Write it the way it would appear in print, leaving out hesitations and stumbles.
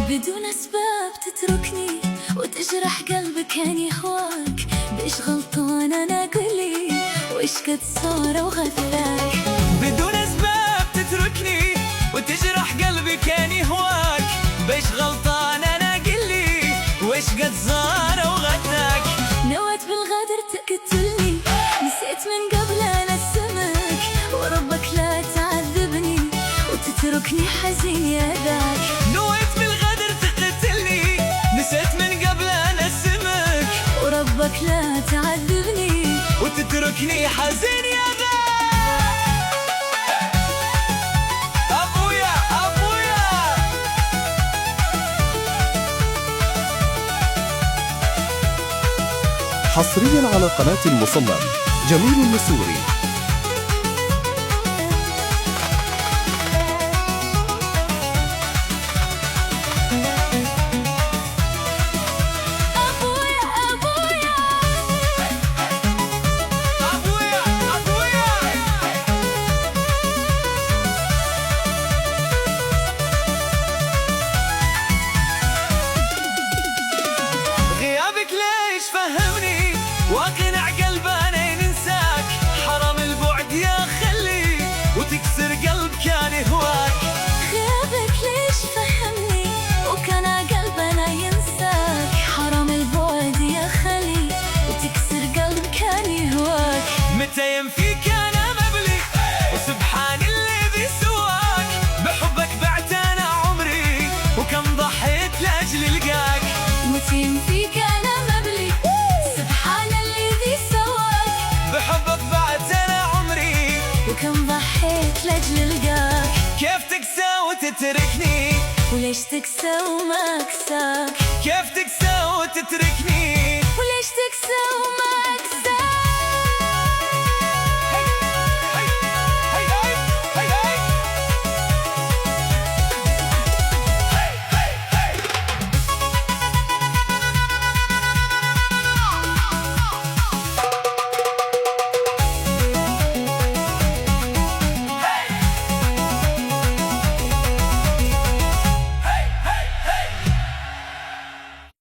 بدون أسباب تتركني وتجرح قلبي كان يهواك. بإيش غلطان أنا قولي، وإيش قد صار وغدرك؟ بدون أسباب تتركني وتجرح قلبي كان يهواك. بإيش غلطان أنا قولي، وإيش قد صار وغدرك؟ نويت بالغدر تقتلني، نسيت من قبل أنا اسمك، وربك لا تعذبني وتتركني حزين يا ذاك. نويت بالغدر تقتلني، نسيت من قبل أنا اسمك، وربك لا تعذبني وتتركني حزين يا ذاك. أبويا أبويا حصريا على قناة المصمم جميل النسوري. فهمني واقنع قلبنا ينساك. حرام البعد يا خلي وتكسر قلب كان يهواك. غيابك ليش فهمني وكان قلبنا ينساك. حرام البعد يا خلي وتكسر قلب كان يهواك. متى ينفيك انا مبلي وسبحان الذي سواك. بحبك بعت انا عمري وكم ضحيت لاجل لقاك. متى ينفيك انا مبلي سبحان الذي سواك. بحبك بعت انا عمري وكم ضحيت لاجل لقاك. كيف تكسى وتتركني، وليش تكسى وما اكساك؟ كيف تكسى وتتركني، وليش تكسى وما اكساك؟